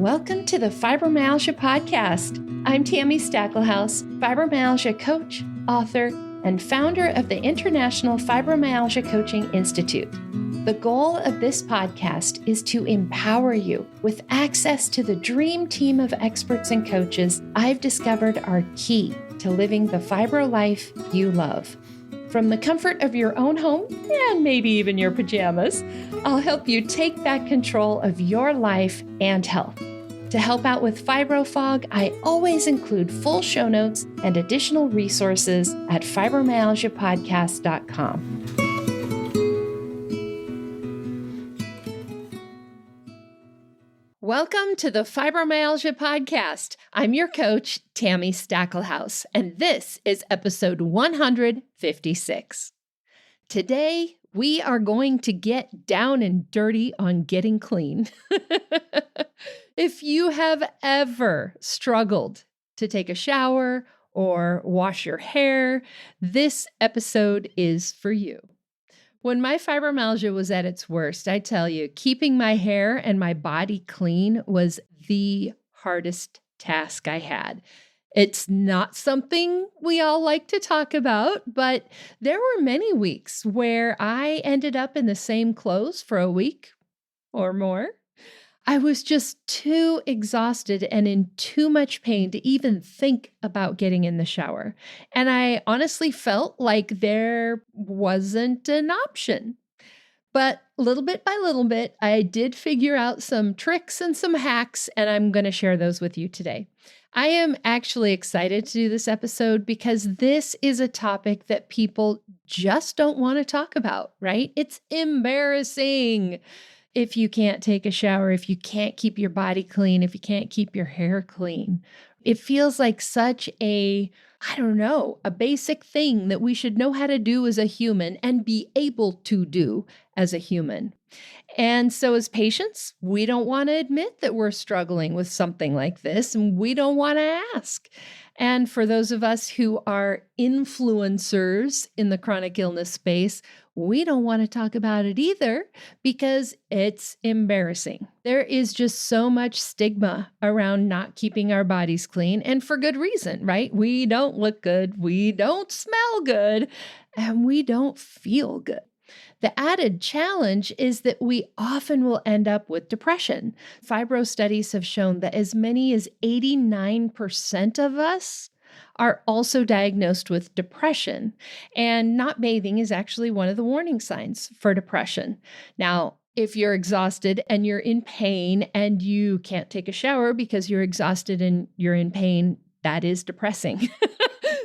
Welcome to the Fibromyalgia podcast. I'm Tami, fibromyalgia coach, author, and founder of the International Fibromyalgia Coaching Institute. The goal of this podcast is to empower you with access to the dream team of experts and coaches I've discovered are key to living the fibro life you love. From the comfort of your own home, and maybe even your pajamas, I'll help you take back control of your life and health. To help out with fibro fog, I always include full show notes and additional resources at fibromyalgiapodcast.com. Welcome to the Fibromyalgia podcast. I'm your coach, Tami Stacklehouse, and this is episode 156. Today, we are going to get down and dirty on getting clean. If you have ever struggled to take a shower or wash your hair, this episode is for you. When my fibromyalgia was at its worst, I tell you, keeping my hair and my body clean was the hardest task I had. It's not something we all like to talk about, but there were many weeks where I ended up in the same clothes for a week or more. I was just too exhausted and in too much pain to even think about getting in the shower. And I honestly felt like there wasn't an option. But little bit by little bit, I did figure out some tricks and some hacks, and I'm going to share those with you today. I am actually excited to do this episode because this is a topic that people just don't want to talk about, right? It's embarrassing. If you can't take a shower, if you can't keep your body clean, if you can't keep your hair clean, it feels like such a basic thing that we should know how to do as a human and be able to do as a human. And so as patients, we don't want to admit that we're struggling with something like this, and we don't want to ask. And for those of us who are influencers in the chronic illness space, we don't want to talk about it either because it's embarrassing. There is just so much stigma around not keeping our bodies clean, and for good reason, right? We don't look good, we don't smell good, and we don't feel good. The added challenge is that we often will end up with depression. Fibro studies have shown that as many as 89% of us are also diagnosed with depression. And not bathing is actually one of the warning signs for depression. Now, if you're exhausted and you're in pain and you can't take a shower because you're exhausted and you're in pain, that is depressing.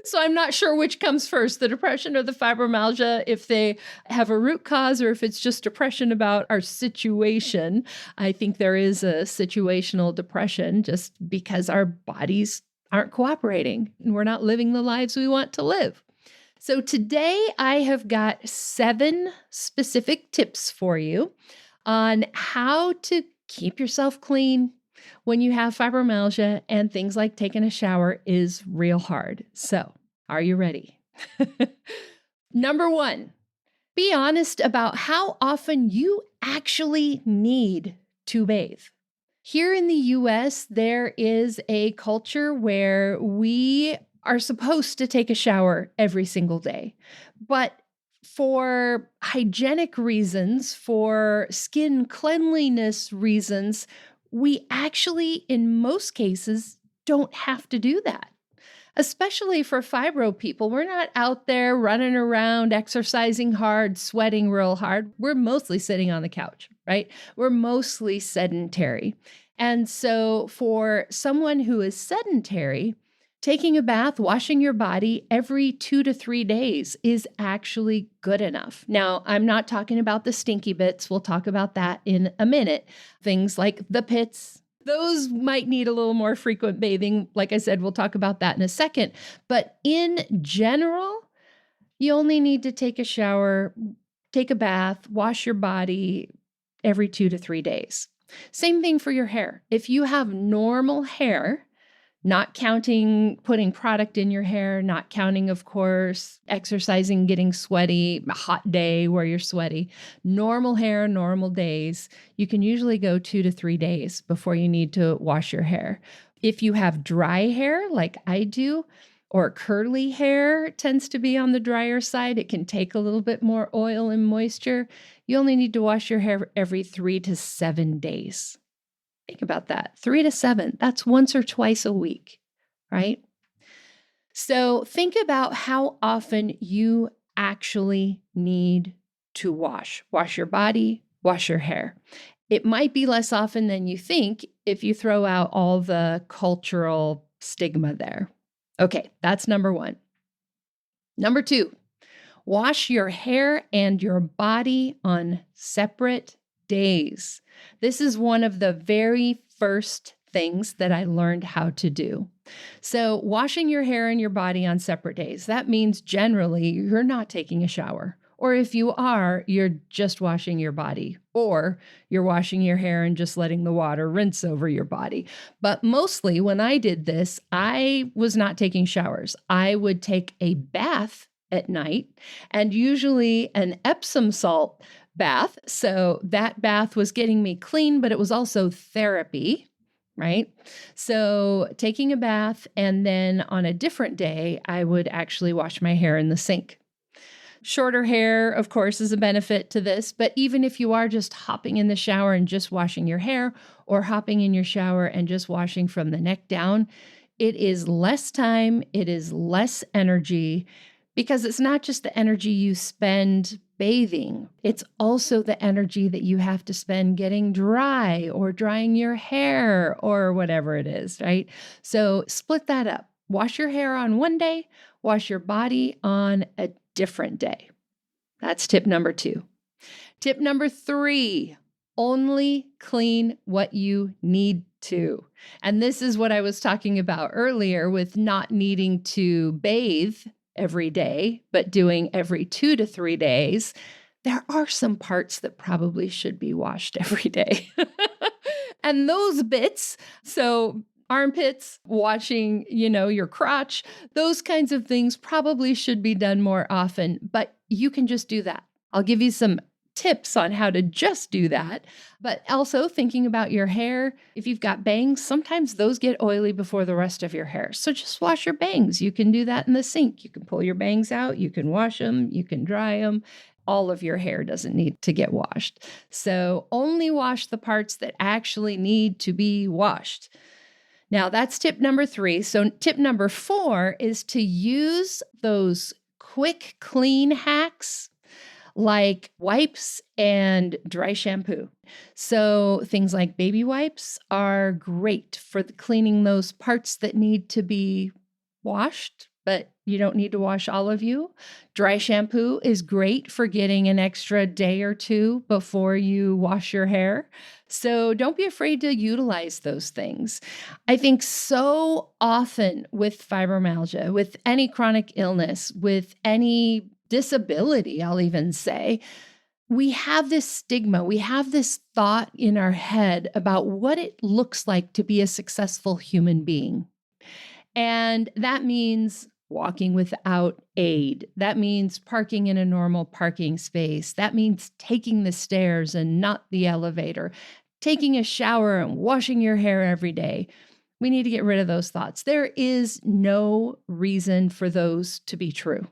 So I'm not sure which comes first, the depression or the fibromyalgia, if they have a root cause or if it's just depression about our situation. I think there is a situational depression just because our bodies aren't cooperating and we're not living the lives we want to live. So today I have got 7 specific tips for you on how to keep yourself clean when you have fibromyalgia and things like taking a shower is real hard. So, are you ready? Number 1, be honest about how often you actually need to bathe. Here in the US, there is a culture where we are supposed to take a shower every single day. But for hygienic reasons, for skin cleanliness reasons, we actually, in most cases, don't have to do that. Especially for fibro people, we're not out there running around, exercising hard, sweating real hard. We're mostly sitting on the couch, right? We're mostly sedentary. And so for someone who is sedentary, taking a bath, washing your body every 2 to 3 days is actually good enough. Now, I'm not talking about the stinky bits. We'll talk about that in a minute. Things like the pits, those might need a little more frequent bathing. Like I said, we'll talk about that in a second. But in general, you only need to take a shower, take a bath, wash your body every 2 to 3 days. Same thing for your hair. If you have normal hair, Not counting putting product in your hair, not counting, of course, exercising, getting sweaty, a hot day where you're sweaty. Normal hair, normal days, you can usually go 2 to 3 days before you need to wash your hair. If you have dry hair like I do, or curly hair tends to be on the drier side, it can take a little bit more oil and moisture. You only need to wash your hair every 3 to 7 days. Think about that. 3 to 7, that's once or twice a week, right? So think about how often you actually need to wash. Wash your body, wash your hair. It might be less often than you think if you throw out all the cultural stigma there. Okay, that's number one. Number two, wash your hair and your body on separate days. This is one of the very first things that I learned how to do. So washing your hair and your body on separate days, that means generally you're not taking a shower. Or if you are, you're just washing your body, or you're washing your hair and just letting the water rinse over your body. But mostly when I did this, I was not taking showers. I would take a bath at night, and usually an Epsom salt bath. So that bath was getting me clean, but it was also therapy, right? So taking a bath, and then on a different day, I would actually wash my hair in the sink. Shorter hair, of course, is a benefit to this, but even if you are just hopping in the shower and just washing your hair, or hopping in your shower and just washing from the neck down, it is less time, it is less energy, because it's not just the energy you spend bathing, it's also the energy that you have to spend getting dry or drying your hair or whatever it is, right? So split that up. Wash your hair on one day, wash your body on a different day. That's tip number 2. Tip number 3, only clean what you need to. And this is what I was talking about earlier with not needing to bathe every day, but doing every 2 to 3 days. There are some parts that probably should be washed every day. And those bits, so armpits, washing, your crotch, those kinds of things probably should be done more often, but you can just do that. I'll give you some tips on how to just do that, but also thinking about your hair. If you've got bangs, sometimes those get oily before the rest of your hair. So just wash your bangs. You can do that in the sink. You can pull your bangs out, you can wash them, you can dry them. All of your hair doesn't need to get washed. So only wash the parts that actually need to be washed. Now, that's tip number 3. So tip number 4 is to use those quick clean hacks like wipes and dry shampoo. So things like baby wipes are great for cleaning those parts that need to be washed, but you don't need to wash all of you. Dry shampoo is great for getting an extra day or 2 before you wash your hair. So don't be afraid to utilize those things. I think so often with fibromyalgia, with any chronic illness, with any disability, I'll even say, we have this stigma, we have this thought in our head about what it looks like to be a successful human being. And that means walking without aid. That means parking in a normal parking space. That means taking the stairs and not the elevator, taking a shower and washing your hair every day. We need to get rid of those thoughts. There is no reason for those to be true.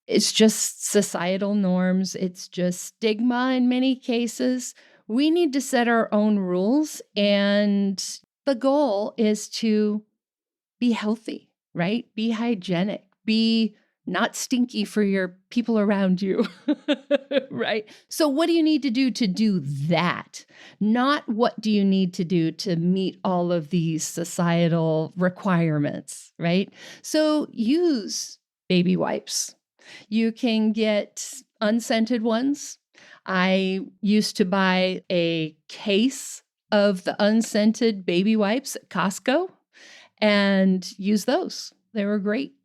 It's just societal norms. It's just stigma in many cases. We need to set our own rules, and the goal is to be healthy, right? Be hygienic, be not stinky for your people around you, right? So what do you need to do that? Not what do you need to do to meet all of these societal requirements, right? So use baby wipes. You can get unscented ones. I used to buy a case of the unscented baby wipes at Costco and use those. They were great.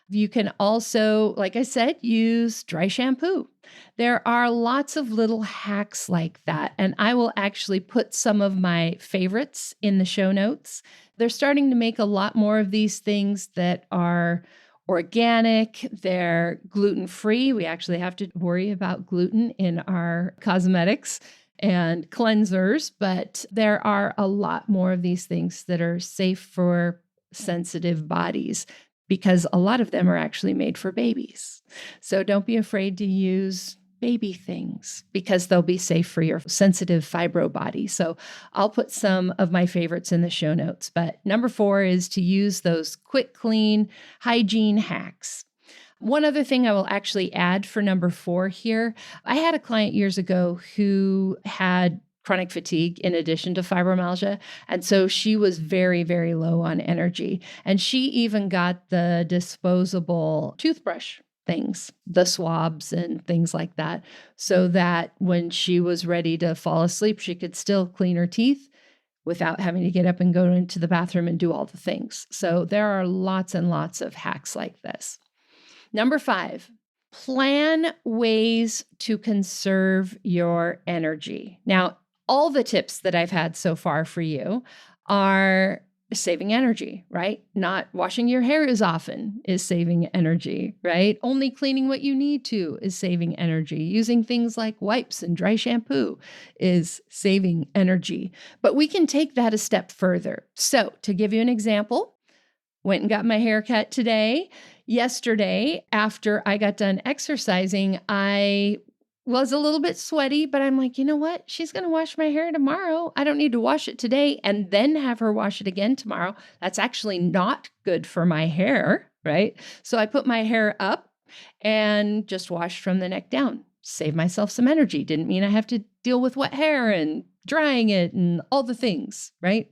You can also, like I said, use dry shampoo. There are lots of little hacks like that, and I will actually put some of my favorites in the show notes. They're starting to make a lot more of these things that are organic, they're gluten-free. We actually have to worry about gluten in our cosmetics and cleansers, but there are a lot more of these things that are safe for sensitive bodies because a lot of them are actually made for babies. So don't be afraid to use baby things because they'll be safe for your sensitive fibro body. So I'll put some of my favorites in the show notes. But number 4 is to use those quick, clean hygiene hacks. One other thing I will actually add for number 4 here. I had a client years ago who had chronic fatigue in addition to fibromyalgia. And so she was very, very low on energy. And she even got the disposable toothbrush things, the swabs and things like that, so that when she was ready to fall asleep, she could still clean her teeth without having to get up and go into the bathroom and do all the things. So there are lots and lots of hacks like this. Number 5, plan ways to conserve your energy. Now, all the tips that I've had so far for you are saving energy, right? Not washing your hair as often is saving energy, right? Only cleaning what you need to is saving energy. Using things like wipes and dry shampoo is saving energy. But we can take that a step further. So, to give you an example, went and got my hair cut today. Yesterday, after I got done exercising, I was a little bit sweaty, but I'm like, you know what? She's going to wash my hair tomorrow. I don't need to wash it today and then have her wash it again tomorrow. That's actually not good for my hair, right? So I put my hair up and just washed from the neck down. Save myself some energy. Didn't mean I have to deal with wet hair and drying it and all the things, right?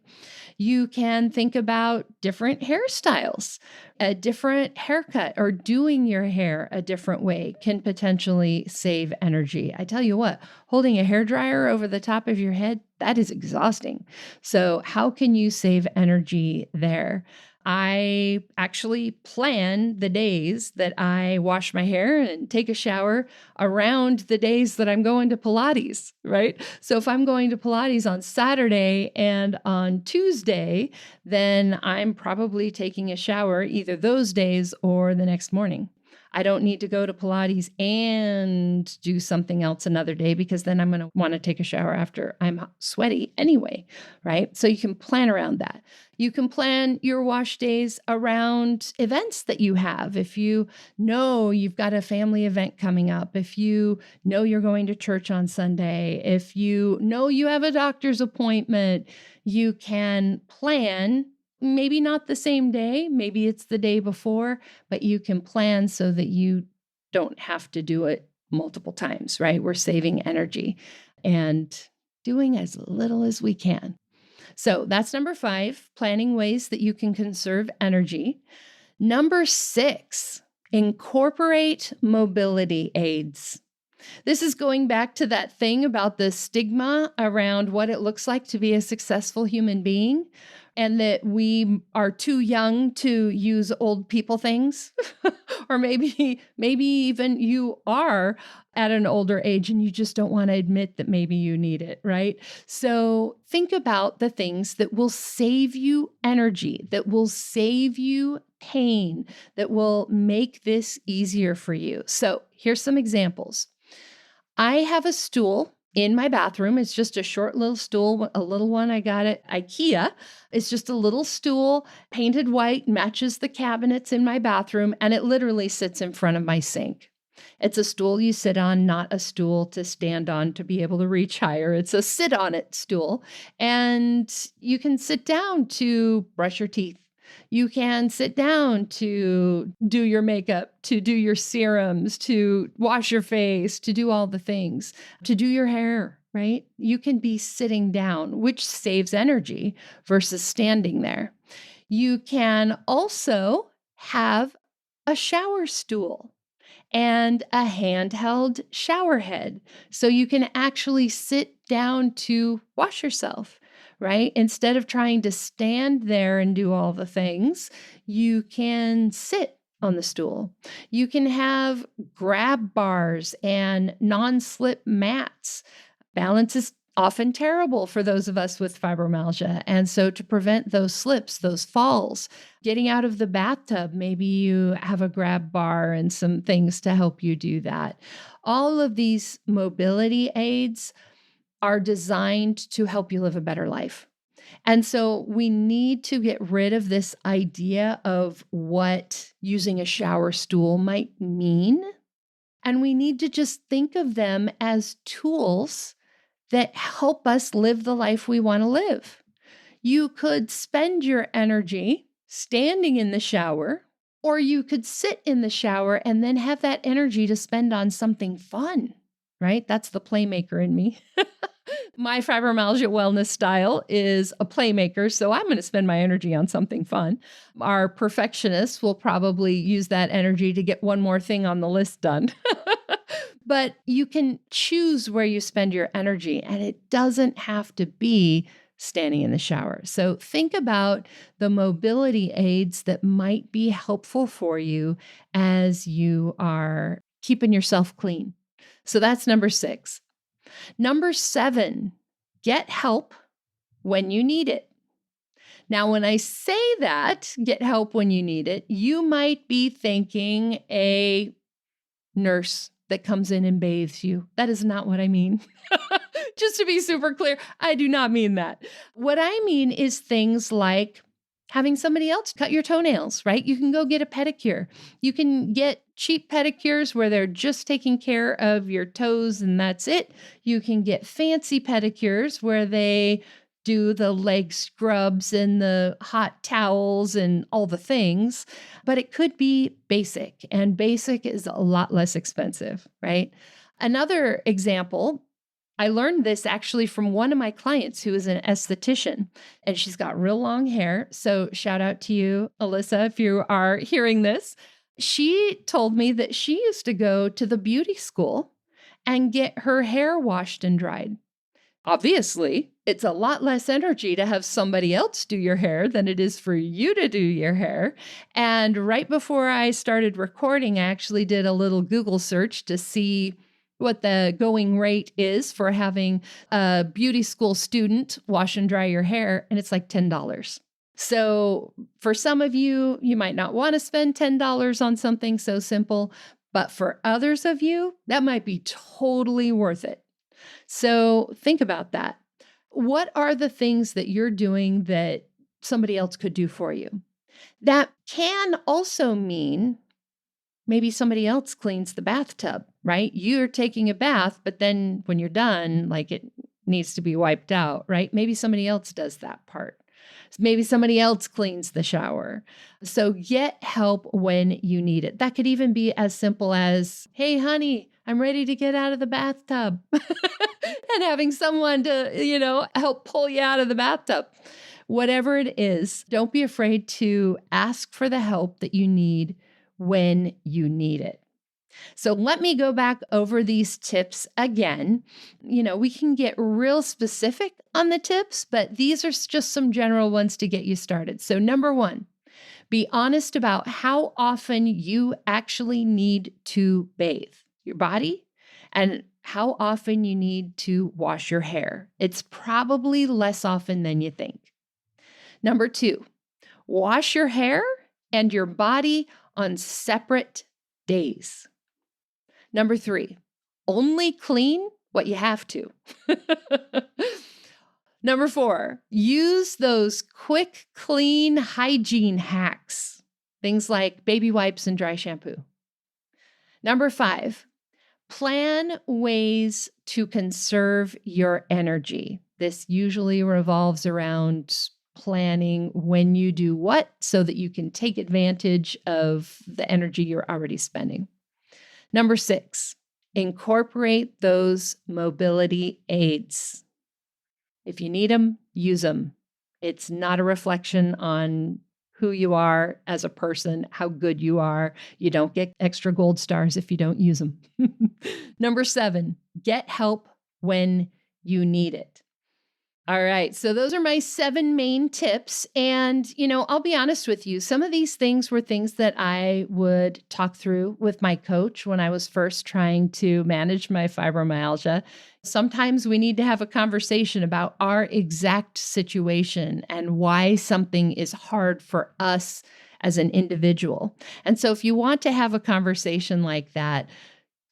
You can think about different hairstyles. A different haircut or doing your hair a different way can potentially save energy. I tell you what, holding a hairdryer over the top of your head, that is exhausting. So how can you save energy there? I actually plan the days that I wash my hair and take a shower around the days that I'm going to Pilates, right? So if I'm going to Pilates on Saturday and on Tuesday, then I'm probably taking a shower either those days or the next morning. I don't need to go to Pilates and do something else another day because then I'm going to want to take a shower after I'm sweaty anyway, right? So you can plan around that. You can plan your wash days around events that you have. If you know you've got a family event coming up, if you know you're going to church on Sunday, if you know you have a doctor's appointment, you can plan. Maybe not the same day, maybe it's the day before, but you can plan so that you don't have to do it multiple times, right? We're saving energy and doing as little as we can. So that's number 5, planning ways that you can conserve energy. Number 6, incorporate mobility aids. This is going back to that thing about the stigma around what it looks like to be a successful human being, and that we are too young to use old people things. Or maybe even you are at an older age and you just don't want to admit that maybe you need it, right? So think about the things that will save you energy, that will save you pain, that will make this easier for you. So here's some examples. I have a stool in my bathroom. It's just a short little stool, a little one I got at IKEA. It's just a little stool, painted white, matches the cabinets in my bathroom, and it literally sits in front of my sink. It's a stool you sit on, not a stool to stand on to be able to reach higher. It's a sit on it stool, and you can sit down to brush your teeth. You can sit down to do your makeup, to do your serums, to wash your face, to do all the things, to do your hair, right? You can be sitting down, which saves energy versus standing there. You can also have a shower stool and a handheld shower head. So you can actually sit down to wash yourself, right? Instead of trying to stand there and do all the things, you can sit on the stool. You can have grab bars and non-slip mats. Balance is often terrible for those of us with fibromyalgia. And so to prevent those slips, those falls, getting out of the bathtub, maybe you have a grab bar and some things to help you do that. All of these mobility aids are designed to help you live a better life. And so we need to get rid of this idea of what using a shower stool might mean. And we need to just think of them as tools that help us live the life we want to live. You could spend your energy standing in the shower, or you could sit in the shower and then have that energy to spend on something fun, right? That's the playmaker in me. My fibromyalgia wellness style is a playmaker, so I'm going to spend my energy on something fun. Our perfectionists will probably use that energy to get one more thing on the list done. But you can choose where you spend your energy, and it doesn't have to be standing in the shower. So think about the mobility aids that might be helpful for you as you are keeping yourself clean. So that's number 6. Number 7, get help when you need it. Now, when I say that, get help when you need it, you might be thinking a nurse that comes in and bathes you. That is not what I mean. Just to be super clear, I do not mean that. What I mean is things like having somebody else cut your toenails, right? You can go get a pedicure. You can get cheap pedicures where they're just taking care of your toes and that's it. You can get fancy pedicures where they do the leg scrubs and the hot towels and all the things, but it could be basic, and basic is a lot less expensive, right? Another example, I learned this actually from one of my clients who is an esthetician, and she's got real long hair. So shout out to you, Alyssa, if you are hearing this. She told me that she used to go to the beauty school and get her hair washed and dried. Obviously, it's a lot less energy to have somebody else do your hair than it is for you to do your hair. And right before I started recording, I actually did a little Google search to see what the going rate is for having a beauty school student wash and dry your hair, and it's like $10. So for some of you, you might not want to spend $10 on something so simple, but for others of you, that might be totally worth it. So think about that. What are the things that you're doing that somebody else could do for you? That can also mean maybe somebody else cleans the bathtub, right? You're taking a bath, but then when you're done, like it needs to be wiped out, right? Maybe somebody else does that part. Maybe somebody else cleans the shower. So get help when you need it. That could even be as simple as, hey, honey, I'm ready to get out of the bathtub. And having someone to, help pull you out of the bathtub. Whatever it is, don't be afraid to ask for the help that you need when you need it. So let me go back over these tips again. We can get real specific on the tips, but these are just some general ones to get you started. So number 1, be honest about how often you actually need to bathe your body and how often you need to wash your hair. It's probably less often than you think. Number 2, wash your hair and your body on separate days. Number 3, only clean what you have to. Number 4, use those quick, clean hygiene hacks. Things like baby wipes and dry shampoo. Number 5, plan ways to conserve your energy. This usually revolves around planning when you do what so that you can take advantage of the energy you're already spending. Number 6, incorporate those mobility aids. If you need them, use them. It's not a reflection on who you are as a person, how good you are. You don't get extra gold stars if you don't use them. Number 7, get help when you need it. All right. So those are my 7 main tips. And, I'll be honest with you. Some of these things were things that I would talk through with my coach when I was first trying to manage my fibromyalgia. Sometimes we need to have a conversation about our exact situation and why something is hard for us as an individual. And so if you want to have a conversation like that,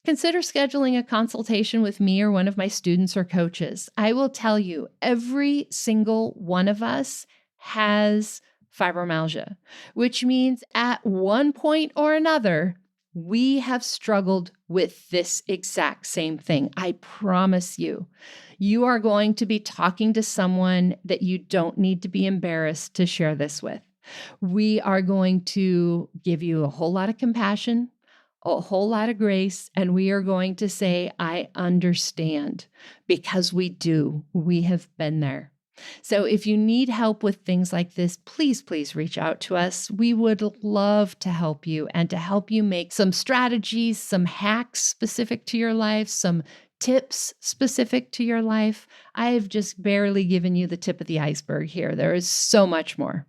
consider scheduling a consultation with me or one of my students or coaches. I will tell you, every single one of us has fibromyalgia, which means at one point or another, we have struggled with this exact same thing. I promise you, you are going to be talking to someone that you don't need to be embarrassed to share this with. We are going to give you a whole lot of compassion, a whole lot of grace, and we are going to say, I understand, because we do. We have been there. So if you need help with things like this, please reach out to us. We would love to help you and to help you make some strategies, some hacks specific to your life, some tips specific to your life. I've just barely given you the tip of the iceberg here. There is so much more.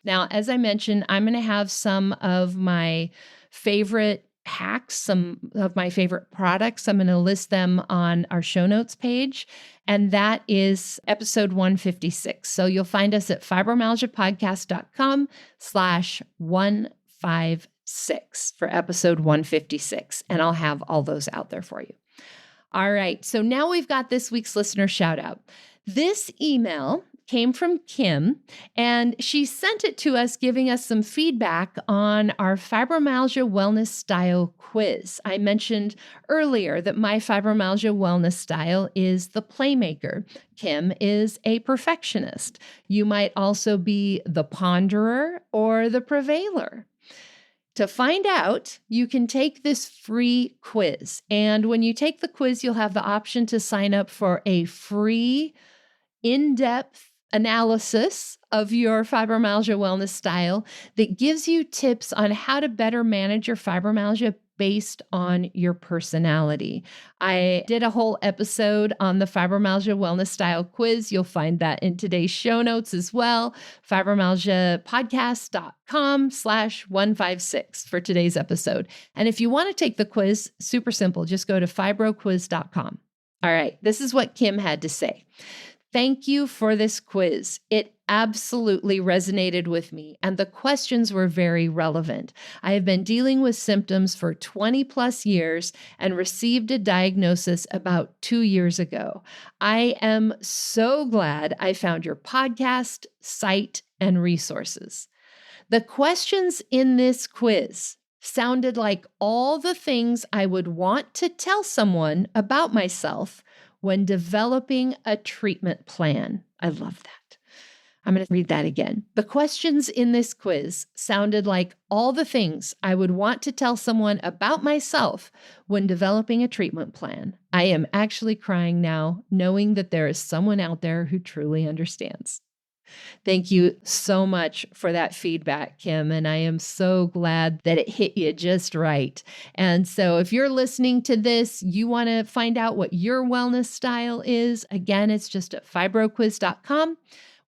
Now, as I mentioned, I'm going to have some of my favorite hacks, some of my favorite products. I'm going to list them on our show notes page, and that is episode 156. So you'll find us at fibromyalgiapodcast.com/156 for episode 156, and I'll have all those out there for you. All right, so now we've got this week's listener shout out. This email came from Kim, and she sent it to us, giving us some feedback on our fibromyalgia wellness style quiz. I mentioned earlier that my fibromyalgia wellness style is the playmaker. Kim is a perfectionist. You might also be the ponderer or the prevailer. To find out, you can take this free quiz. And when you take the quiz, you'll have the option to sign up for a free, in-depth analysis of your fibromyalgia wellness style that gives you tips on how to better manage your fibromyalgia based on your personality. I did a whole episode on the fibromyalgia wellness style quiz. You'll find that in today's show notes as well. fibromyalgiapodcast.com/156 for today's episode. And if you want to take the quiz, super simple. Just go to fibroquiz.com. All right, this is what Kim had to say. Thank you for this quiz. It absolutely resonated with me, and the questions were very relevant. I have been dealing with symptoms for 20 plus years and received a diagnosis about 2 years ago. I am so glad I found your podcast, site, and resources. The questions in this quiz sounded like all the things I would want to tell someone about myself when developing a treatment plan. I love that. I'm going to read that again. The questions in this quiz sounded like all the things I would want to tell someone about myself when developing a treatment plan. I am actually crying now, knowing that there is someone out there who truly understands. Thank you so much for that feedback, Kim. And I am so glad that it hit you just right. And so if you're listening to this, you want to find out what your wellness style is, again, it's just at fibroquiz.com.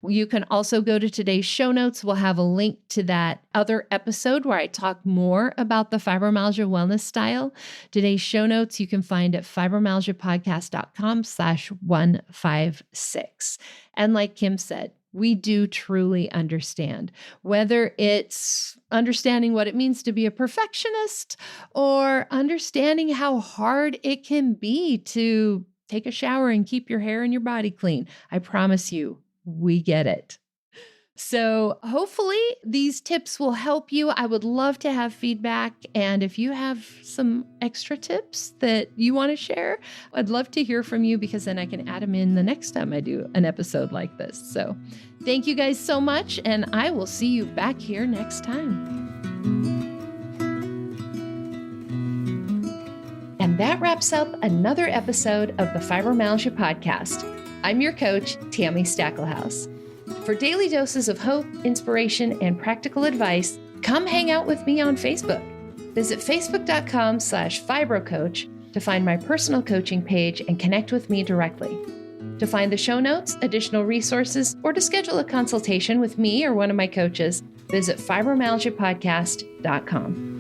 You can also go to today's show notes. We'll have a link to that other episode where I talk more about the fibromyalgia wellness style. Today's show notes you can find at fibromyalgiapodcast.com/156. And like Kim said, we do truly understand, whether it's understanding what it means to be a perfectionist or understanding how hard it can be to take a shower and keep your hair and your body clean. I promise you, we get it. So hopefully these tips will help you. I would love to have feedback. And if you have some extra tips that you want to share, I'd love to hear from you, because then I can add them in the next time I do an episode like this. So thank you guys so much. And I will see you back here next time. And that wraps up another episode of the Fibromyalgia Podcast. I'm your coach, Tami Stackelhouse. For daily doses of hope, inspiration, and practical advice, come hang out with me on Facebook. Visit facebook.com/fibrocoach to find my personal coaching page and connect with me directly. To find the show notes, additional resources, or to schedule a consultation with me or one of my coaches, visit fibromyalgiapodcast.com.